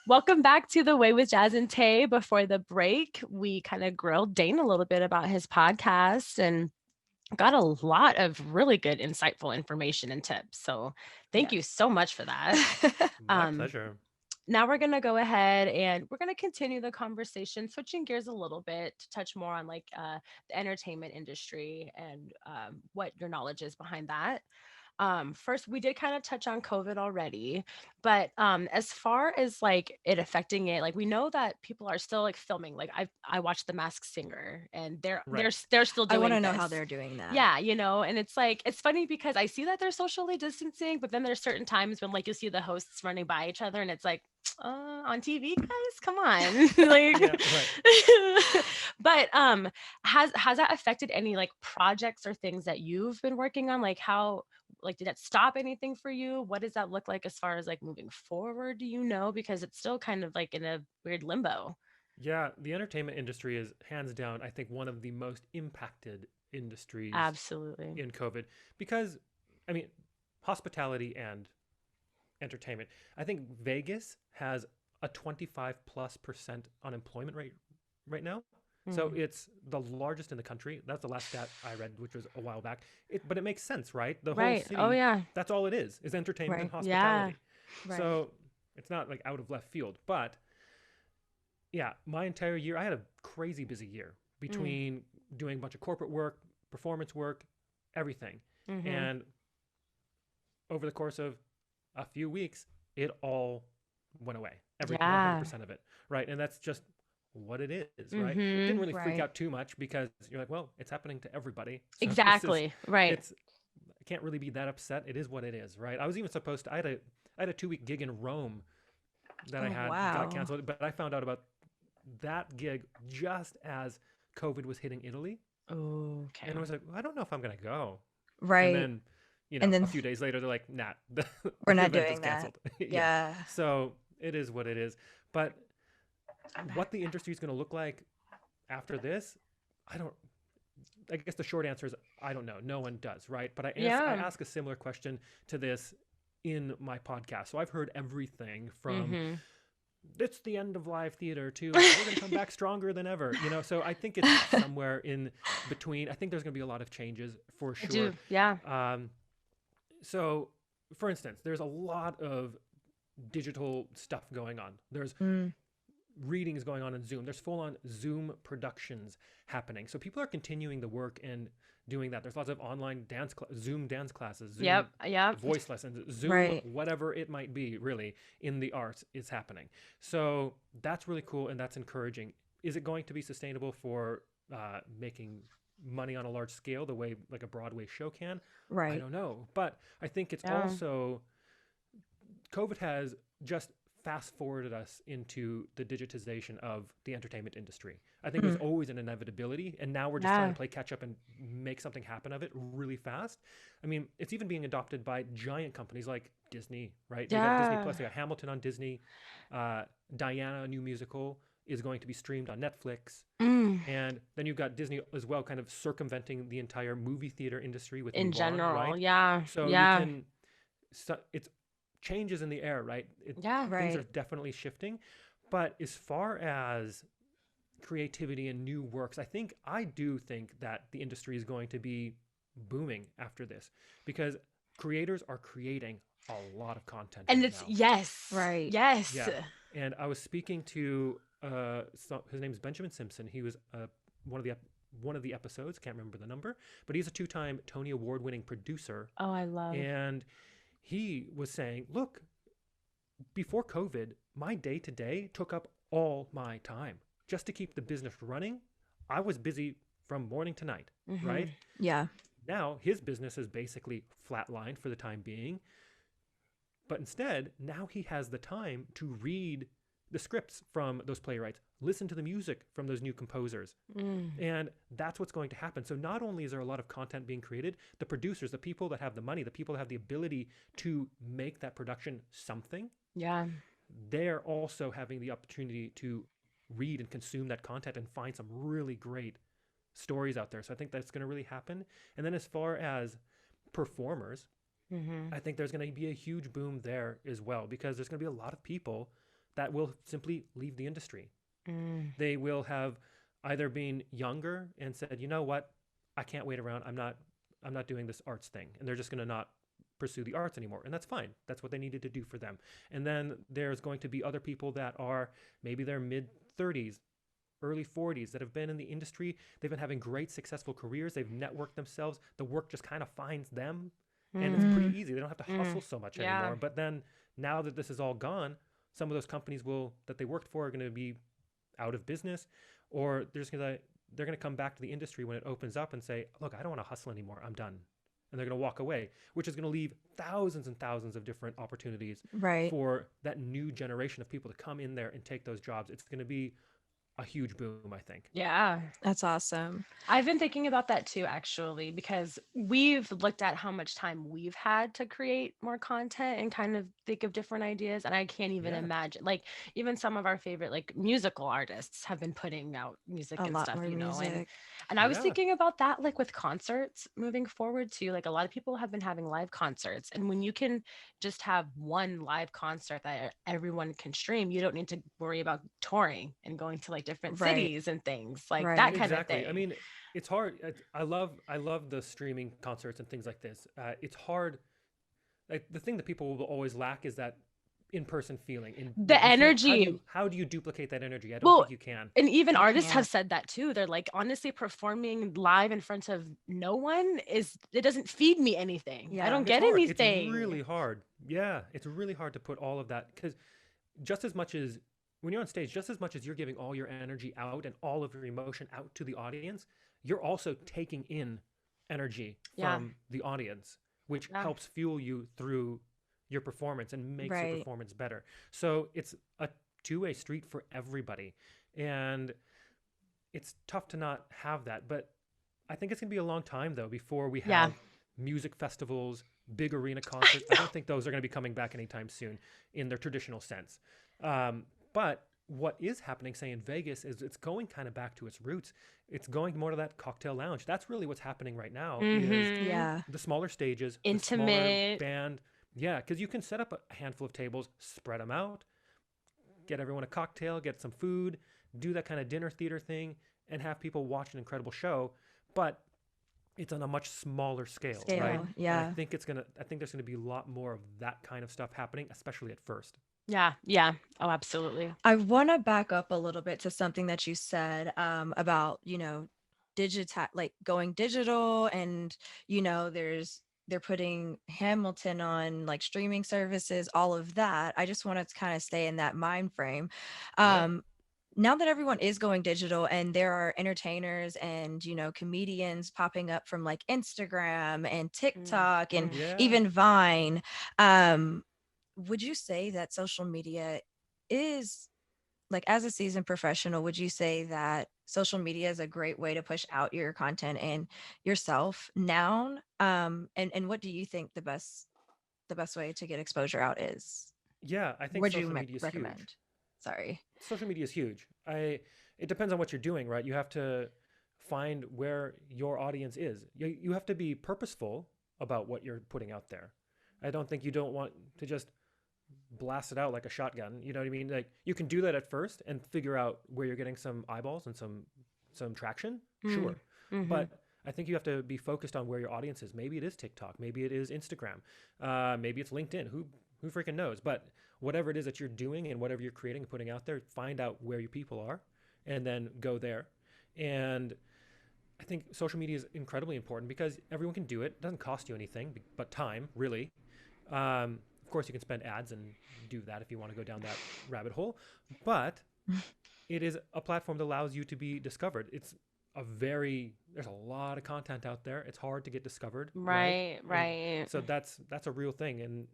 Welcome back to The Way with Jazz and Tay. Before the break, we kind of grilled Dane a little bit about his podcast and got a lot of really good, insightful information and tips. So thank you Yes. so much for that. My Um, pleasure. Now we're going to go ahead and we're going to continue the conversation, switching gears a little bit to touch more on the entertainment industry and what your knowledge is behind that. First, we did kind of touch on COVID already, but as far as like it affecting it, like we know that people are still like filming. Like I watched The Masked Singer, and Right. they're still I want doing to know how this. they're doing that. Yeah, and it's like it's funny because I see that they're socially distancing, but then there's certain times when like you see the hosts running by each other, and it's like on TV, guys, come on, Yeah, like. right. But has that affected any like projects or things that you've been working on? Like how like did that stop anything for you? What does that look like as far as like moving forward? Do you know? Because it's still kind of like in a weird limbo. Yeah, the entertainment industry is hands down, I think, one of the most impacted industries Absolutely. in COVID because, I mean, hospitality and entertainment. I think Vegas has a 25 plus percent unemployment rate right now. So Mm. it's the largest in the country. That's the last stat I read, which was a while back. But it makes sense, right? The whole Right. Oh city, yeah. that's all it is entertainment and Right. Yeah. hospitality. Right. So it's not like out of left field. But yeah, my entire year, I had a crazy busy year Mm. between doing a bunch of corporate work, performance work, everything. Mm-hmm. And over the course of a few weeks, it all went away. Every Yeah. 100% of it, right? And that's just what it is, right? Didn't Mm-hmm. really freak Right. out too much because you're like, well, it's happening to everybody. So this is, Exactly. Right. it's, I can't really be that upset. It is what it is, right? I was even supposed to, I had a 2 week gig in Rome that I Oh, had got wow. canceled, but I found out about that gig just as COVID was hitting Italy. Okay. And I was like, well, I don't know if I'm going to go. And Right. then, And a then few days later, they're like, nah, the, we're the not event is doing that. canceled. Yeah. Yeah. So it is what it is. But what the industry is going to look like after this, I don't, I guess the short answer is I don't know. No one does, right? But I Yeah. ask a similar question to this in my podcast. So I've heard everything from Mm-hmm. it's the end of live theater to we're going to come back stronger than ever, so I think it's somewhere in between. I think there's going to be a lot of changes for I do. sure. Yeah. um, so for instance, there's a lot of digital stuff going on. There's Mm. readings going on in Zoom. There's full on Zoom productions happening. So people are continuing the work and doing that. There's lots of online Zoom dance classes, Zoom Yep. Yep. voice lessons, Zoom, Right. whatever it might be, really, in the arts is happening. So that's really cool and that's encouraging. Is it going to be sustainable for making money on a large scale the way like a Broadway show can? I Right. don't know. But I think it's Yeah. also COVID has just fast forwarded us into the digitization of the entertainment industry. I think it was Mm. always an inevitability, and now we're just trying to Yeah. play catch up and make something happen of it really fast. I mean, it's even being adopted by giant companies like Disney, right? They got Disney Yeah. Plus, they got Hamilton on Disney, Diana, a new musical, is going to be streamed on Netflix. Mm. And then you've got Disney as well, kind of circumventing the entire movie theater industry with In Mulan, general. right? Yeah. So you Yeah. can, so it's changes in the air, right? Yeah. Things are Right. definitely shifting. But as far as creativity and new works, I do think that the industry is going to be booming after this because creators are creating a lot of content And right it's now. yes. Right. Yes. Yeah. And I was speaking to his name is Benjamin Simpson. He was one of the one of the episodes, can't remember the number, but he's a two-time Tony Award-winning producer, Oh, I love. and he was saying, "Look, before COVID, my day to day took up all my time just to keep the business running. I was busy from morning to night, Mm-hmm. right? Yeah. Now his business is basically flatlined for the time being, but instead, now he has the time to read the scripts from those playwrights, listen to the music from those new composers. Mm. And that's what's going to happen. So not only is there a lot of content being created, the producers, the people that have the money, the people that have the ability to make that production something, Yeah. they're also having the opportunity to read and consume that content and find some really great stories out there. So I think that's going to really happen. And then as far as performers, Mm-hmm. I think there's going to be a huge boom there as well because there's going to be a lot of people that will simply leave the industry. Mm. They will have either been younger and said, you know what, I can't wait around. I'm not doing this arts thing, and they're just going to not pursue the arts anymore, and that's fine. That's what they needed to do for them. And then there's going to be other people that are maybe their mid 30s, early 40s, that have been in the industry. They've been having great successful careers. They've networked themselves. The work just kind of finds them, and it's Mm. pretty Mm, easy. They don't have to Mm. hustle so much Yeah. anymore. But then now that this is all gone, some of those companies will that they worked for are going to be out of business, or they're going to come back to the industry when it opens up and say, look, I don't want to hustle anymore, I'm done. And they're going to walk away, which is going to leave thousands and thousands of different opportunities right. for that new generation of people to come in there and take those jobs. It's going to be a huge boom, I think. Yeah. That's awesome. I've been thinking about that too, actually, because we've looked at how much time we've had to create more content and kind of think of different ideas. And I can't even Yeah. imagine, like, even some of our favorite, like, musical artists have been putting out music A and lot stuff, more you know, and music. I was Yeah. thinking about that, like, with concerts moving forward too. Like, a lot of people have been having live concerts, and when you can just have one live concert that everyone can stream, you don't need to worry about touring and going to like different Right. cities and things like that Right. kind of Exactly. I thing. mean, it's hard. I love the streaming concerts and things like this. It's hard. Like the thing that people will always lack is that in-person feeling. In The like you can't. How do energy. you duplicate that energy? I don't Well, think you can. and even You artists have can't. said that too. They're like, honestly, performing live in front of no one is it doesn't feed me anything. I don't Yeah. It's get hard. It's anything. really hard. Yeah, it's really hard to put all of that because just as much as when you're on stage, just as much as you're giving all your energy out and all of your emotion out to the audience, you're also taking in energy Yeah. from the audience, which Yeah. helps fuel you through your performance and makes your Right. performance better. So it's a two-way street for everybody. And it's tough to not have that. But I think it's going to be a long time, though, before we Yeah. have music festivals, big arena I concerts. I know. don't think those are going to be coming back anytime soon in their traditional sense. But what is happening, say, in Vegas, is it's going kind of back to its roots. It's going more to that cocktail lounge. That's really what's happening right now is Mm-hmm. Yeah. the smaller stages, the smaller Intimate. band. Yeah, because you can set up a handful of tables, spread them out, get everyone a cocktail, get some food, do that kind of dinner theater thing, and have people watch an incredible show. But it's on a much smaller scale, right? Scale. And Yeah. I think there's gonna be a lot more of that kind of stuff happening, especially at first. Yeah. Yeah. Oh, absolutely. I want to back up a little bit to something that you said about, digital, like going digital, and they're putting Hamilton on like streaming services, all of that. I just wanted to kind of stay in that mind frame. Yeah. Um, Now that everyone is going digital and there are entertainers and comedians popping up from like Instagram and Mm, TikTok and mm. Yeah. even Vine, um, would you say that social media is, like, as a seasoned professional, would you say that social media is a great way to push out your content and yourself now? And what do you think the best way to get exposure out is? Yeah, I think Would you social media is huge. recommend? Sorry. Social media is huge. It depends on what you're doing, right? You have to find where your audience is. You have to be purposeful about what you're putting out there. I don't think you don't want to just blast it out like a shotgun. You know what I mean? Like you can do that at first and figure out where you're getting some eyeballs and some traction. Mm. Sure. Mm-hmm. But I think you have to be focused on where your audience is. Maybe it is TikTok. Maybe it is Instagram. Maybe it's LinkedIn. Who freaking knows? But whatever it is that you're doing and whatever you're creating and putting out there, find out where your people are, and then go there. And I think social media is incredibly important because everyone can do it. It doesn't cost you anything but time, really. Of course, you can spend ads and do that if you want to go down that rabbit hole. But it is a platform that allows you to be discovered. There's a lot of content out there. It's hard to get discovered, right? Right. And Right. so that's a real thing. And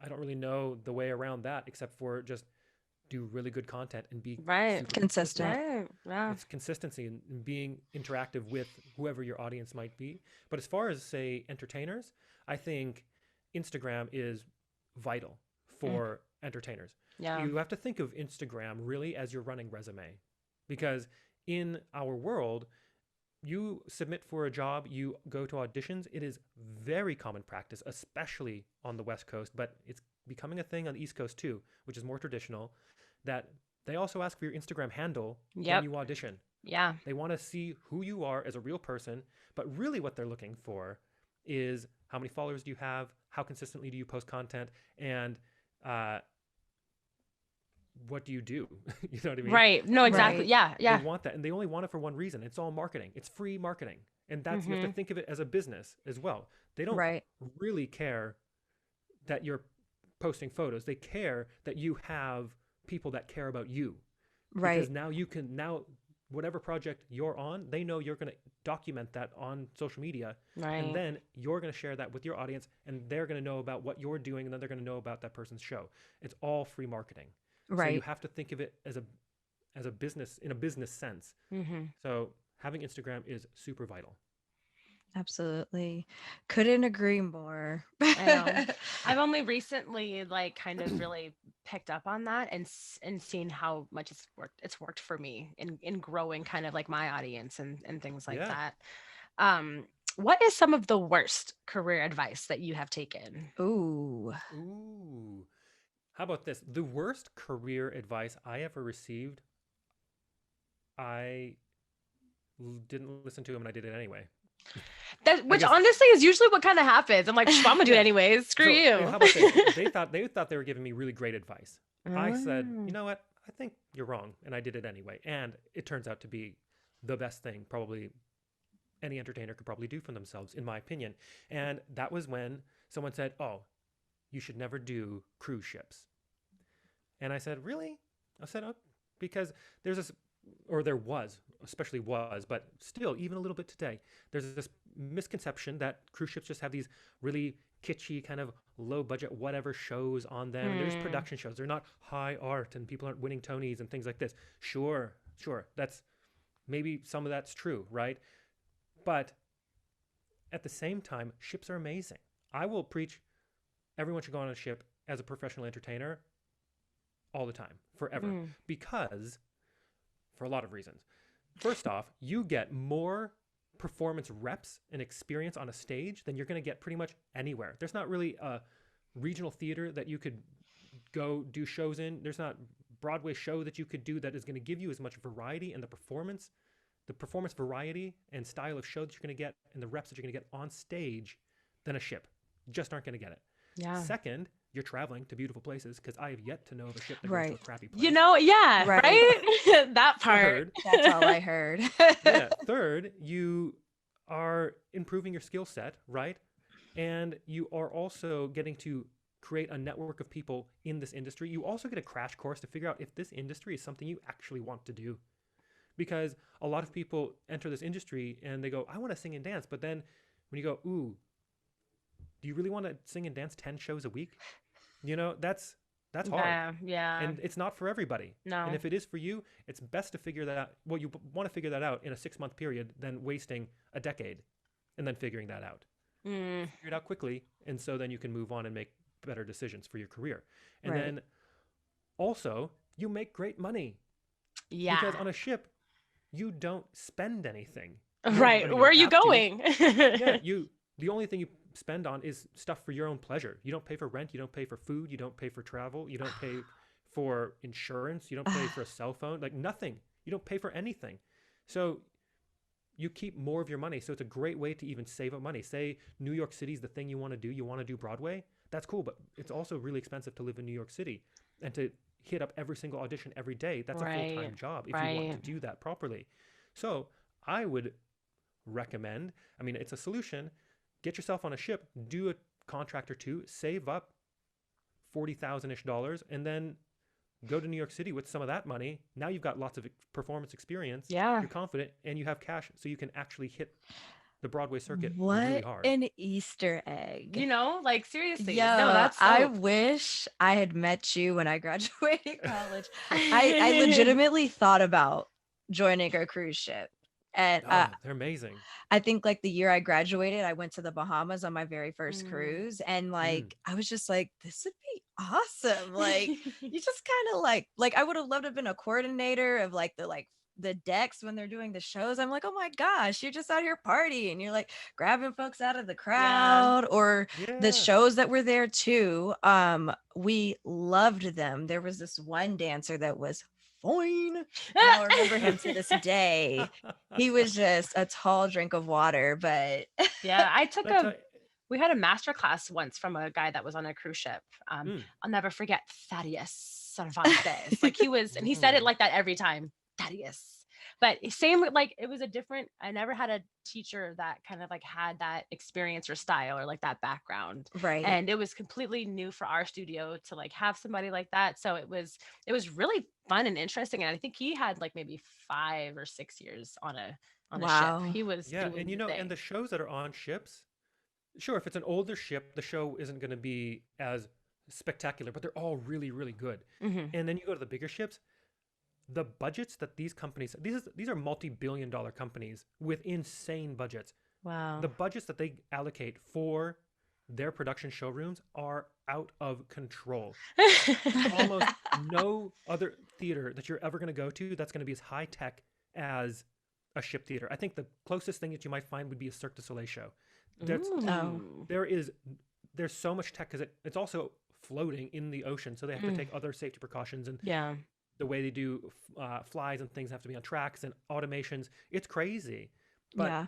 I don't really know the way around that except for just do really good content and be Right. super consistent. Consistent. Right. Yeah. It's consistency and being interactive with whoever your audience might be. But as far as, say, entertainers, I think Instagram is vital Mm. for entertainers. Yeah. You have to think of Instagram really as your running resume because in our world, you submit for a job, you go to auditions. It is very common practice, especially on the West Coast, but it's becoming a thing on the East Coast too, which is more traditional, that they also ask for your Instagram handle when Yep. you audition. Yeah. They want to see who you are as a real person, but really what they're looking for is how many followers do you have, how consistently do you post content, and uh, what do you do? You know what I mean? Right. No, And exactly. Right. Yeah. they Yeah. want that, and they only want it for one reason. It's all marketing. It's free marketing, and that's you have to Mhm. think of it as a business as well. They don't Right. really care that you're posting photos. They care that you have people that care about you, because Right. now you can now whatever project you're on, they know you're going to document that on social media, and Right. then you're going to share that with your audience, and they're going to know about what you're doing, and then they're going to know about that person's show. It's all free marketing. So you Right. have to think of it as a business in a business sense. Mhm. So having Instagram is super vital. Absolutely. Couldn't agree more. I know. I've only recently like kind of really picked up on that and seen how much it's worked. It's worked for me in growing kind of like my audience and things like Yeah. that. Um, what is some of the worst career advice that you have taken? Ooh. Ooh. How about this? The worst career advice I ever received, I didn't listen to him and I did it anyway. That I which guess honestly is usually what kind of happens. I'm like, I'm gonna do it yeah. anyways. Screw So you. how about this? They thought they were giving me really great advice. I said, you Mm. know what? I think you're wrong, and I did it anyway. And it turns out to be the best thing probably any entertainer could probably do for themselves, in my opinion. And that was when someone said, "Oh, you should never do cruise ships." And I said, "Really?" I said, "Oh, because there's this, or there was, especially was, but still, even a little bit today, there's this misconception that cruise ships just have these really kitschy, kind of low budget, whatever shows on them. And there's Hmm. production shows. They're not high art and people aren't winning Tonys and things like this. Sure, sure. That's maybe some of that's true, right? But at the same time, ships are amazing. I will preach everyone should go on a ship as a professional entertainer all the time, forever, Mm. because for a lot of reasons. First off, you get more performance reps and experience on a stage than you're going to get pretty much anywhere. There's not really a regional theater that you could go do shows in. There's not Broadway show that you could do that is going to give you as much variety in the performance variety and style of show that you're going to get and the reps that you're going to get on stage than a ship. You just aren't going to get it. Yeah. Second, you're traveling to beautiful places because I have yet to know of a ship that goes to a Right. crappy You place. know, yeah, Right. right? That part. Third, That's all I heard. yeah, third, you are improving your skill set, right? And you are also getting to create a network of people in this industry. You also get a crash course to figure out if this industry is something you actually want to do. Because a lot of people enter this industry and they go, I want to sing and dance. But then when you go, ooh, do you really want to sing and dance 10 shows a week? You know, that's hard. Yeah, yeah. And it's not for everybody. And No. if it is for you, it's best to figure that out. Well, you want to figure that out in a 6 month period than wasting a decade and then figuring that out. Mm. Figure it out quickly. And so then you can move on and make better decisions for your career. And Right. then also, you make great money Yeah. because on a ship, you don't spend anything. I Right. mean, Where you are you have to. going? Yeah, the only thing you spend on is stuff for your own pleasure. You don't pay for rent, you don't pay for food, you don't pay for travel, you don't pay for insurance, you don't pay for a cell phone, like nothing. You don't pay for anything. So you keep more of your money. So it's a great way to even save up money. Say New York City is the thing you want to do Broadway. That's cool, but it's also really expensive to live in New York City and to hit up every single audition every day. That's a Right. full-time job if you want to Right. do that properly. So I would recommend, I mean, it's a solution. Get yourself on a ship, do a contract or two, save up 40,000-ish dollars, and then go to New York City with some of that money. Now you've got lots of performance experience. Yeah. You're confident and you have cash so you can actually hit the Broadway circuit really What hard. an Easter egg. You know, like seriously. Yo, No, that's I dope. wish I had met you when I graduated college. I legitimately thought about joining a cruise ship. And Oh, they're amazing. I think like the year I graduated, I went to the Bahamas on my very first Mm. cruise. And Mm. like, I was just like, this would be awesome. Like, you just kind of like I would have loved to have been a coordinator of like the like the decks when they're doing the shows. I'm like, oh my gosh, you're just out here partying. You're like grabbing folks out of the Yeah. crowd, or the Yeah. shows that were there too. We loved them. There was this one dancer that was fine, and I'll remember him to this day. He was just a tall drink of water, but Yeah, I took That's a how, we had a master class once from a guy that was on a cruise ship. mm, I'll never forget Thaddeus Cervantes. Like he was, and he said it mm, like that every time, Thaddeus. But same with like it was a different. I never had a teacher that kind of like had that experience or style or like that background, right. and it was completely new for our studio to like have somebody like that. So it was really fun and interesting. And I think he had like maybe 5 or 6 years on a ship. Wow. He was yeah, and doing you the know, and thing. the shows that are on ships, sure, if it's an older ship, the show isn't going to be as spectacular, but they're all really, really good. Hmm. And then you go to the bigger ships, the budgets that these companies, these are multi-billion-dollar companies with insane budgets. Wow. The budgets that they allocate for their production showrooms are out of control. There's almost no other theater that you're ever going to go to that's going to be as high tech as a ship theater. I think the closest thing that you might find would be a Cirque du Soleil show. That's Oh, Ooh. there is there's so much tech because it's also floating in the ocean, so they have to Mm. take other safety precautions, and Yeah. the way they do flies and things have to be on tracks and automations. It's crazy, but yeah.